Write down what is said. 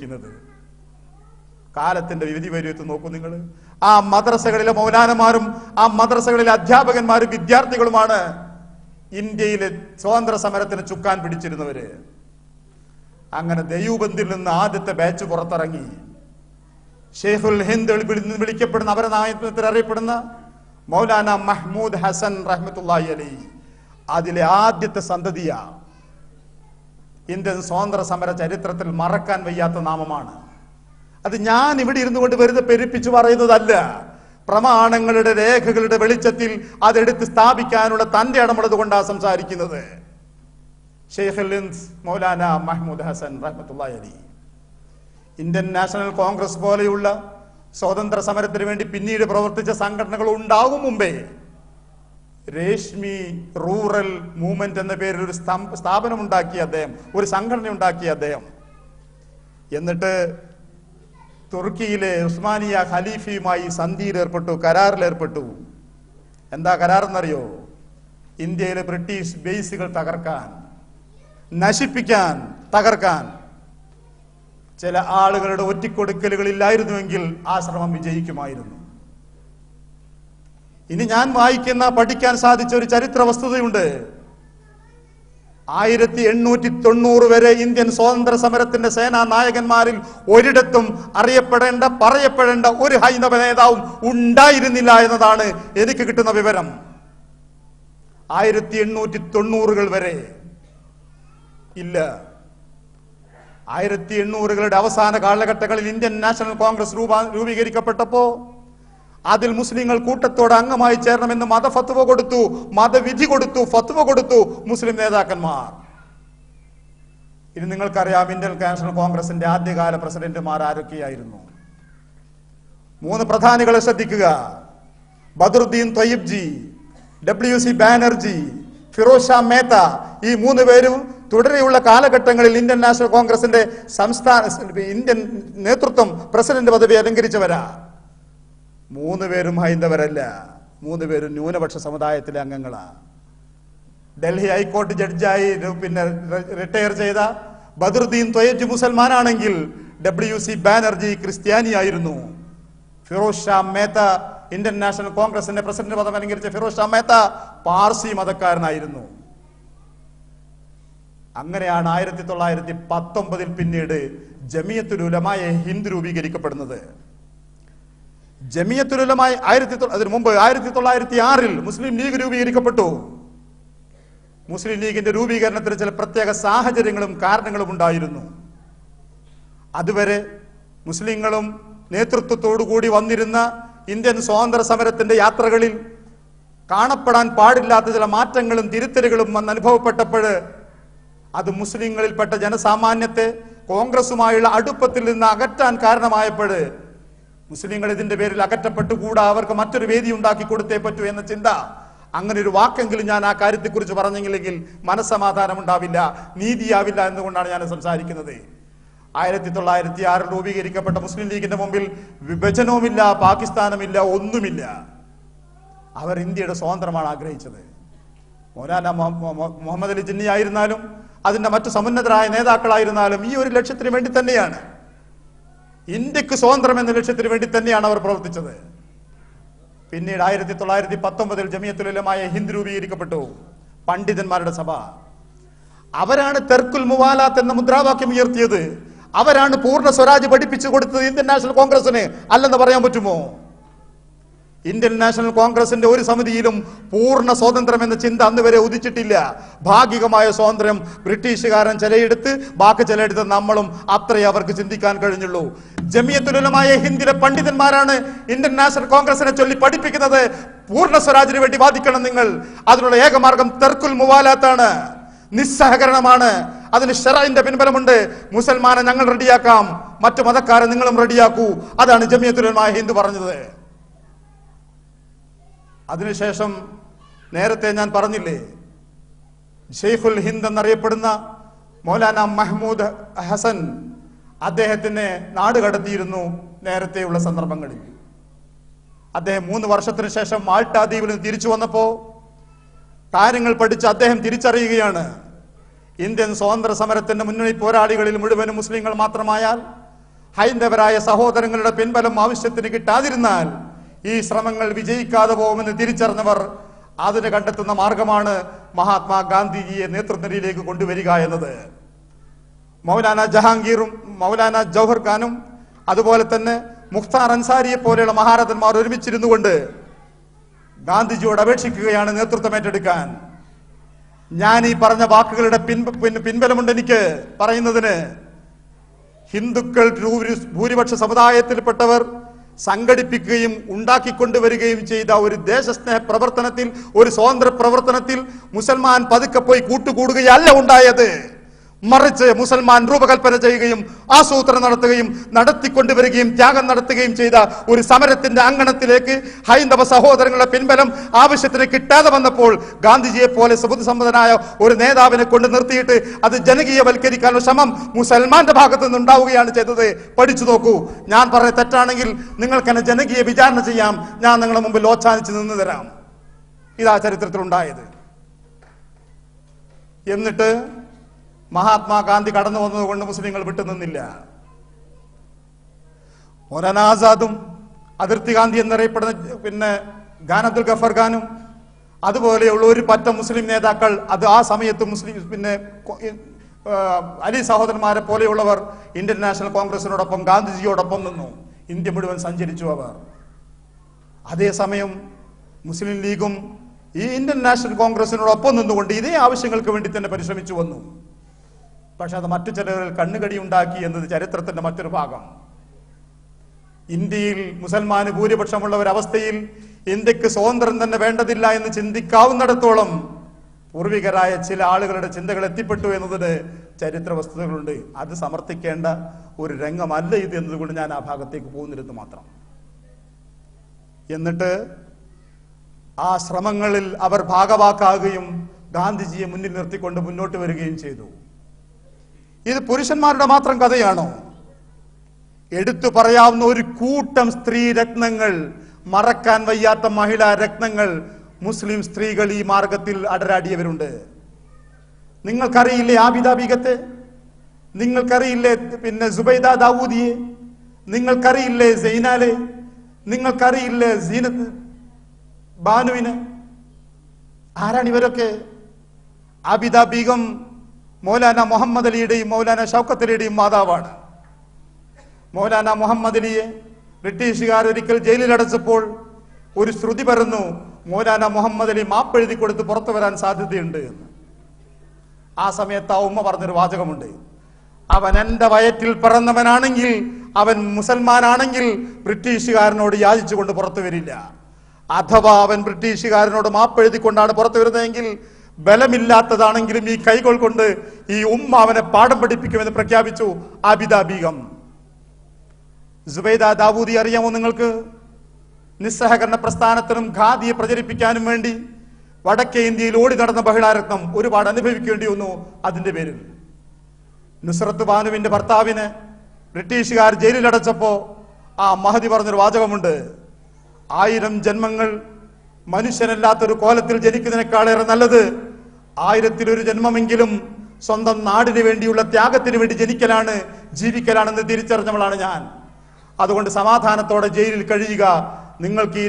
ജീവിക്കുന്നത്. കാലത്തിന്റെ വിധി വരിയത്ത് നോക്കൂ നിങ്ങൾ. ആ മദ്രസകളിലെ മൗലാനമാരും ആ മദ്രസകളിലെ അധ്യാപകന്മാരും വിദ്യാർത്ഥികളുമാണ് ഇന്ത്യയിലെ സ്വാതന്ത്ര്യ സമരത്തിന് ചുക്കാൻ പിടിച്ചിരുന്നവര്. അങ്ങനെ ദയൂബന്ദിൽ നിന്ന് ആദ്യത്തെ ബാച്ച് പുറത്തിറങ്ങി. ഷെയ്ഖുൽ ഹിന്ദ് വിളിക്കപ്പെടുന്ന അപരനാമത്തിൽ അറിയപ്പെടുന്ന മൗലാന മഹ്മൂദ് ഹസൻ റഹ്മത്തുള്ളാഹി അലൈഹി അതിലെ ആദ്യത്തെ സന്തതിയ. ഇന്ത്യൻ സ്വാതന്ത്ര്യ സമര ചരിത്രത്തിൽ മറക്കാൻ വയ്യാത്ത നാമമാണ് അത്. ഞാൻ ഇവിടെ ഇരുന്നു കൊണ്ട് വെറുതെ പെരുപ്പിച്ചു പറയുന്നതല്ല. പ്രമാണങ്ങളുടെ രേഖകളുടെ വെളിച്ചത്തിൽ അതെടുത്ത് സ്ഥാപിക്കാനുള്ള തന്റെ ഇടമുള്ളത് കൊണ്ടാണ് സംസാരിക്കുന്നത്. ഷെയ്ഖുൽ ഹിന്ദ് മൗലാന മഹ്മൂദ് ഹസൻ റഹ്മത്തുള്ളാഹി അലൈഹി ഇന്ത്യൻ നാഷണൽ കോൺഗ്രസ് പോലെയുള്ള സ്വാതന്ത്ര്യ സമരത്തിന് വേണ്ടി പിന്നീട് പ്രവർത്തിച്ച സംഘടനകൾ ഉണ്ടാകും മുമ്പേ രേഷ്മി റൂറൽ മൂവ്മെന്റ് എന്ന പേരിൽ ഒരു സ്ഥാപനം ഉണ്ടാക്കിയ അദ്ദേഹം, ഒരു സംഘടന ഉണ്ടാക്കിയ അദ്ദേഹം. എന്നിട്ട് തുർക്കിയിലെ ഉസ്മാനിയ ഖലീഫയുമായി സന്ധിയിലേർപ്പെട്ടു, കരാറിലേർപ്പെട്ടു. എന്താ കരാറെന്നറിയോ? ഇന്ത്യയിലെ ബ്രിട്ടീഷ് ബേസുകൾ തകർക്കാൻ, നശിപ്പിക്കാൻ, തകർക്കാൻ. ചില ആളുകളുടെ ഒറ്റിക്കൊടുക്കലുകളില്ലായിരുന്നുവെങ്കിൽ ആ ശ്രമം വിജയിക്കുമായിരുന്നു. ഇനി ഞാൻ വായിക്കുന്ന, പഠിക്കാൻ സാധിച്ച ഒരു ചരിത്ര വസ്തുതയുണ്ട്. 1890 വരെ ഇന്ത്യൻ സ്വാതന്ത്ര്യ സമരത്തിന്റെ സേനാ നായകന്മാരിൽ ഒരിടത്തും അറിയപ്പെടേണ്ട, പറയപ്പെടേണ്ട ഒരു ഹൈന്ദവ നേതാവും ഉണ്ടായിരുന്നില്ല എന്നതാണ് എനിക്ക് കിട്ടുന്ന വിവരം. 1890 വരെ ഇല്ല. 1800 അവസാന കാലഘട്ടങ്ങളിൽ ഇന്ത്യൻ നാഷണൽ കോൺഗ്രസ് രൂപീകരിക്കപ്പെട്ടപ്പോ അതിൽ മുസ്ലിങ്ങൾ കൂട്ടത്തോടെ അംഗമായി ചേരണമെന്ന് മതഫത്വ കൊടുത്തു, മതവിധി കൊടുത്തു, ഫത്വ കൊടുത്തു മുസ്ലിം നേതാക്കന്മാർ. ഇനി നിങ്ങൾക്കറിയാം ഇന്ത്യൻ നാഷണൽ കോൺഗ്രസിന്റെ ആദ്യകാല പ്രസിഡന്റുമാർ ആരൊക്കെയായിരുന്നു? 3 പ്രധാനികളെ ശ്രദ്ധിക്കുക. ബദറുദ്ദീൻ ത്വയ്യിബ്ജി, WC ബാനർജി, ഫിറോസ് ഷാ മേത്ത. ഈ 3 പേരും തുടരെയുള്ള കാലഘട്ടങ്ങളിൽ ഇന്ത്യൻ നാഷണൽ കോൺഗ്രസിന്റെ ഇന്ത്യൻ നേതൃത്വം, പ്രസിഡന്റ് പദവി അലങ്കരിച്ചവരാ. 3 പേരും ഹൈന്ദവരല്ല, 3 പേരും ന്യൂനപക്ഷ സമുദായത്തിലെ അംഗങ്ങളാ. ഡൽഹി ഹൈക്കോടതി ജഡ്ജായി റിട്ടയർ ചെയ്ത ബദറുദ്ദീൻ ത്വയ്യിബ്ജി മുസൽമാനാണെങ്കിൽ WC ബാനർജി ക്രിസ്ത്യാനിയായിരുന്നു. ഫിറോസ് ഷാ മേത്ത, ഇന്ത്യൻ നാഷണൽ കോൺഗ്രസിന്റെ പ്രസിഡന്റ് പദം അലങ്കരിച്ച ഫിറോസ് ഷാ മേത്ത പാർസി മതക്കാരനായിരുന്നു. അങ്ങനെയാണ് 1919 പിന്നീട് ജമിയത്തുൽ ഉലമായെ ഹിന്ദ് രൂപീകരിക്കപ്പെടുന്നത്. ജമിയത്തുൽ ഉലമായ അതിനു മുമ്പ് 1906 മുസ്ലിം ലീഗ് രൂപീകരിക്കപ്പെട്ടു. മുസ്ലിം ലീഗിന്റെ രൂപീകരണത്തിന് ചില പ്രത്യേക സാഹചര്യങ്ങളും കാരണങ്ങളും ഉണ്ടായിരുന്നു. അതുവരെ മുസ്ലിങ്ങളും നേതൃത്വത്തോടുകൂടി വന്നിരുന്ന ഇന്ത്യൻ സ്വാതന്ത്ര്യ സമരത്തിന്റെ യാത്രകളിൽ കാണപ്പെടാൻ പാടില്ലാത്ത ചില മാറ്റങ്ങളും തിരുത്തലുകളും വന്ന് അനുഭവപ്പെട്ടപ്പോൾ അത് മുസ്ലിങ്ങളിൽപ്പെട്ട ജനസാമാന്യത്തെ കോൺഗ്രസുമായുള്ള അടുപ്പത്തിൽ നിന്ന് അകറ്റാൻ കാരണമായപ്പോൾ മുസ്ലിങ്ങൾ ഇതിന്റെ പേരിൽ അകറ്റപ്പെട്ടുകൂടാ, അവർക്ക് മറ്റൊരു വേദി ഉണ്ടാക്കി കൊടുത്തേ പറ്റൂ എന്ന ചിന്ത. അങ്ങനെ ഒരു വാക്കെങ്കിലും ഞാൻ ആ കാര്യത്തെക്കുറിച്ച് പറഞ്ഞെങ്കിൽ മനസ്സമാധാനം ഉണ്ടാവില്ല, നീതിയാവില്ല എന്നുകൊണ്ടാണ് ഞാൻ സംസാരിക്കുന്നത്. 1906 രൂപീകരിക്കപ്പെട്ട മുസ്ലിം ലീഗിന്റെ മുമ്പിൽ വിഭജനവുമില്ല, പാകിസ്ഥാനുമില്ല, ഒന്നുമില്ല. അവർ ഇന്ത്യയുടെ സ്വാതന്ത്ര്യമാണ് ആഗ്രഹിച്ചത്. മൗലാന മുഹമ്മദ് അലി ജിന്നി ആയിരുന്നാലും അതിന്റെ മറ്റു സമുന്നതരായ നേതാക്കളായിരുന്നാലും ഈ ഒരു ലക്ഷ്യത്തിന് വേണ്ടി തന്നെയാണ്, ഇന്ത്യക്ക് സ്വാതന്ത്ര്യം എന്ന ലക്ഷ്യത്തിന് വേണ്ടി തന്നെയാണ് അവർ പ്രവർത്തിച്ചത്. പിന്നീട് 1919 ജമിയത്തുൽ ഉലമായ ഹിന്ദ് രൂപീകരിക്കപ്പെട്ടു, പണ്ഡിതന്മാരുടെ സഭ. അവരാണ് തെർക്കുൽ മുവാലാത്ത് എന്ന മുദ്രാവാക്യം ഉയർത്തിയത്. അവരാണ് പൂർണ്ണ സ്വരാജ് പഠിപ്പിച്ചു കൊടുത്തത് ഇന്ത്യൻ നാഷണൽ കോൺഗ്രസിന്. അല്ലെന്ന് പറയാൻ പറ്റുമോ? ഇന്ത്യൻ നാഷണൽ കോൺഗ്രസിന്റെ ഒരു സമിതിയിലും പൂർണ്ണ സ്വാതന്ത്ര്യം എന്ന ചിന്ത അന്ന് വരെ ഉദിച്ചിട്ടില്ല. ഭാഗികമായ സ്വാതന്ത്ര്യം ബ്രിട്ടീഷുകാരൻ ചിലയെടുത്ത് ബാക്കി ചിലയെടുത്ത് നമ്മളും അത്രേ അവർക്ക് ചിന്തിക്കാൻ കഴിഞ്ഞുള്ളൂ. ജമിയത്തുൽ ഉലമായ ഹിന്ദിലെ പണ്ഡിതന്മാരാണ് ഇന്ത്യൻ നാഷണൽ കോൺഗ്രസിനെ ചൊല്ലി പഠിപ്പിക്കുന്നത്. പൂർണ്ണ സ്വരാജിന് വേണ്ടി വാദിക്കണം നിങ്ങൾ. അതിനുള്ള ഏകമാർഗം തെർക്കുൽ മുവാലാത്താണ്, നിസ്സഹകരണമാണ്. അതിന് ശറഇന്റെ പിൻബലമുണ്ട്. മുസൽമാനെ ഞങ്ങൾ റെഡിയാക്കാം, മറ്റു മതക്കാരെ നിങ്ങളും റെഡിയാക്കൂ. അതാണ് ജമിയത്തുൽ ഉലമായ ഹിന്ദ് പറഞ്ഞത്. അതിനുശേഷം നേരത്തെ ഞാൻ പറഞ്ഞില്ലേ, ഷെയ്ഖുൽ ഹിന്ദ് എന്നറിയപ്പെടുന്ന മൗലാന മഹ്മൂദ് ഹസൻ അദ്ദേഹത്തിനെ നാട് കടത്തിയിരുന്നു നേരത്തെയുള്ള സന്ദർഭങ്ങളിൽ. അദ്ദേഹം 3 വർഷത്തിന് ശേഷം മാൾട്ടാ ദ്വീപിൽ നിന്ന് തിരിച്ചു വന്നപ്പോ കാര്യങ്ങൾ പഠിച്ച് അദ്ദേഹം തിരിച്ചറിയുകയാണ്, ഇന്ത്യൻ സ്വാതന്ത്ര്യ സമരത്തിന്റെ മുന്നണി പോരാളികളിൽ മുഴുവനും മുസ്ലിങ്ങൾ മാത്രമായാൽ ഹൈന്ദവരായ സഹോദരങ്ങളുടെ പിൻബലം ആവശ്യത്തിന് കിട്ടാതിരുന്നാൽ ഈ ശ്രമങ്ങൾ വിജയിക്കാതെ പോകുമെന്ന് തിരിച്ചറിഞ്ഞവർ അതിന് കണ്ടെത്തുന്ന മാർഗമാണ് മഹാത്മാഗാന്ധിജിയെ നേതൃനിരയിലേക്ക് കൊണ്ടുവരിക എന്നത്. മൗലാന ജഹാംഗീറും മൗലാന ജൗഹർ ഖാനും അതുപോലെ തന്നെ മുഖ്താർ അൻസാരിയെ പോലെയുള്ള മഹാരഥന്മാർ ഒരുമിച്ചിരുന്നു കൊണ്ട് ഗാന്ധിജിയോട് അപേക്ഷിക്കുകയാണ് നേതൃത്വം ഏറ്റെടുക്കാൻ. ഞാൻ ഈ പറഞ്ഞ വാക്കുകളുടെ പിൻബലമുണ്ട് എനിക്ക് പറയുന്നതിന്. ഹിന്ദുക്കൾ ഭൂരിപക്ഷ സമുദായത്തിൽപ്പെട്ടവർ സംഘടിപ്പിക്കുകയും ഉണ്ടാക്കിക്കൊണ്ടുവരികയും ചെയ്ത ഒരു ദേശസ്നേഹ പ്രവർത്തനത്തിൽ, ഒരു സ്വാതന്ത്ര്യ പ്രവർത്തനത്തിൽ മുസൽമാൻ പതുക്കെ പോയി കൂട്ടുകൂടുകയല്ല ഉണ്ടായത്. മറിച്ച് മുസൽമാൻ രൂപകൽപ്പന ചെയ്യുകയും ആസൂത്രണം നടത്തുകയും നടത്തിക്കൊണ്ടുവരികയും ത്യാഗം നടത്തുകയും ചെയ്ത ഒരു സമരത്തിന്റെ അങ്കണത്തിലേക്ക് ഹൈന്ദവ സഹോദരങ്ങളുടെ പിൻബലം ആവശ്യത്തിന് കിട്ടാതെ വന്നപ്പോൾ ഗാന്ധിജിയെ പോലെ ബുദ്ധിസമ്പന്നനായ ഒരു നേതാവിനെ കൊണ്ട് നിർത്തിയിട്ട് അത് ജനകീയവൽക്കരിക്കാനുള്ള ശ്രമം മുസൽമാന്റെ ഭാഗത്തു നിന്നുണ്ടാവുകയാണ് ചെയ്തത്. പഠിച്ചു നോക്കൂ. ഞാൻ പറഞ്ഞ തെറ്റാണെങ്കിൽ നിങ്ങൾക്ക് എന്നെ ജനകീയ വിചാരണ ചെയ്യാം. ഞാൻ നിങ്ങളുടെ മുമ്പിൽ ഓച്ചാനിച്ച് നിന്ന് തരാം. ഇതാ ചരിത്രത്തിലുണ്ടായത്. എന്നിട്ട് മഹാത്മാഗാന്ധി കടന്നു വന്നതുകൊണ്ട് മുസ്ലിങ്ങൾ വിട്ടുനിന്നില്ല. മൗലാന ആസാദും അതിർത്തി ഗാന്ധി എന്നറിയപ്പെടുന്ന ഖാൻ അബ്ദുൽ ഗഫർ ഖാനും അതുപോലെയുള്ള ഒരു പറ്റം മുസ്ലിം നേതാക്കൾ അത് ആ സമയത്ത് അലി സഹോദരന്മാരെ പോലെയുള്ളവർ ഇന്ത്യൻ നാഷണൽ കോൺഗ്രസിനോടൊപ്പം ഗാന്ധിജിയോടൊപ്പം നിന്നു. ഇന്ത്യ മുഴുവൻ സഞ്ചരിച്ചു അവർ. അതേസമയം മുസ്ലിം ലീഗും ഈ ഇന്ത്യൻ നാഷണൽ കോൺഗ്രസിനോടൊപ്പം നിന്നുകൊണ്ട് ഇതേ ആവശ്യങ്ങൾക്ക് വേണ്ടി തന്നെ പരിശ്രമിച്ചു വന്നു. പക്ഷെ അത് മറ്റു ചിലരിൽ കണ്ണുകടി ഉണ്ടാക്കി എന്നത് ചരിത്രത്തിന്റെ മറ്റൊരു ഭാഗം. ഇന്ത്യയിൽ മുസൽമാന് ഭൂരിപക്ഷമുള്ള ഒരവസ്ഥയിൽ ഇന്ത്യക്ക് സ്വാതന്ത്ര്യം തന്നെ വേണ്ടതില്ല എന്ന് ചിന്തിക്കാവുന്നിടത്തോളം പൂർവികരായ ചില ആളുകളുടെ ചിന്തകൾ എത്തിപ്പെട്ടു എന്നതിന് ചരിത്ര വസ്തുതകളുണ്ട്. അത് സമർത്ഥിക്കേണ്ട ഒരു രംഗമല്ല ഇത് എന്നതുകൊണ്ട് ഞാൻ ആ ഭാഗത്തേക്ക് പോകുന്നില്ലെന്ന് മാത്രം. എന്നിട്ട് ആ ശ്രമങ്ങളിൽ അവർ ഭാഗവാക്കാകുകയും ഗാന്ധിജിയെ മുന്നിൽ നിർത്തിക്കൊണ്ട് മുന്നോട്ട് വരികയും ചെയ്തു. ഇത് പുരുഷന്മാരുടെ മാത്രം കഥയാണോ? എടുത്തു പറയാവുന്ന ഒരു കൂട്ടം സ്ത്രീ രത്നങ്ങൾ, മറക്കാൻ വയ്യാത്ത മഹിളാ രത്നങ്ങൾ, മുസ്ലിം സ്ത്രീകൾ ഈ മാർഗത്തിൽ അടരാടിയവരുണ്ട്. നിങ്ങൾക്കറിയില്ലേ ആബിദ ബീഗത്തെ? നിങ്ങൾക്കറിയില്ലേ സുബൈദ ദാവൂദിയെ? നിങ്ങൾക്കറിയില്ലേ സൈനാലെ? നിങ്ങൾക്കറിയില്ലേ സീനത്ത് ബാനുവിനെ? ആരാണ് ഇവരൊക്കെ? ആബിദ ബീഗം മൗലാന മുഹമ്മദ് അലിയുടെയും മൗലാന ഷൗക്കത്ത് അലിയുടെയും മാതാവാണ്. മൗലാന മുഹമ്മദ് അലിയെ ബ്രിട്ടീഷുകാർ ഒരിക്കൽ ജയിലിലടച്ചപ്പോൾ ഒരു ശ്രുതി പരന്നു, മൗലാന മുഹമ്മദ് അലി മാപ്പെഴുതി കൊടുത്ത് പുറത്തു വരാൻ സാധ്യതയുണ്ട് എന്ന്. ആ സമയത്ത് ആ ഉമ്മ പറഞ്ഞൊരു വാചകമുണ്ട്, അവൻ എന്റെ വയറ്റിൽ പിറന്നവനാണെങ്കിൽ, അവൻ മുസൽമാനാണെങ്കിൽ ബ്രിട്ടീഷുകാരനോട് യാചിച്ചുകൊണ്ട് പുറത്തു വരില്ല. അഥവാ അവൻ ബ്രിട്ടീഷുകാരനോട് മാപ്പെഴുതിക്കൊണ്ടാണ് പുറത്തു വരുന്നതെങ്കിൽ, ബലമില്ലാത്തതാണെങ്കിലും ഈ കൈകൾ കൊണ്ട് ഈ ഉമ്മ അവനെ പാഠം പഠിപ്പിക്കുമെന്ന് പ്രഖ്യാപിച്ചു ആബിദ ബീഗം. സുബൈദ ദാവൂദി അറിയാമോ നിങ്ങൾക്ക്? നിസ്സഹകരണ പ്രസ്ഥാനത്തിനും ഖാദിയെ പ്രചരിപ്പിക്കാനും വേണ്ടി വടക്കേ ഇന്ത്യയിൽ ഓടി നടന്ന മഹിളാരത്നം ഒരുപാട് അനുഭവിക്കേണ്ടി വന്നു. അതിന്റെ പേരിൽ നുസ്രത്ത് ബാനുവിന്റെ ഭർത്താവിനെ ബ്രിട്ടീഷുകാർ ജയിലിലടച്ചപ്പോ ആ മഹദി പറഞ്ഞൊരു വാചകമുണ്ട്, 1000 ജന്മങ്ങൾ മനുഷ്യനല്ലാത്തൊരു കോലത്തിൽ ജനിക്കുന്നതിനേക്കാളേറെ നല്ലത് 1000-1 ജന്മമെങ്കിലും സ്വന്തം നാടിന് വേണ്ടിയുള്ള ത്യാഗത്തിന് വേണ്ടി ജനിക്കലാണ്, ജീവിക്കലാണെന്ന് തിരിച്ചറിഞ്ഞവളാണ് ഞാൻ. അതുകൊണ്ട് സമാധാനത്തോടെ ജയിലിൽ കഴിയുക. നിങ്ങൾക്ക് ഈ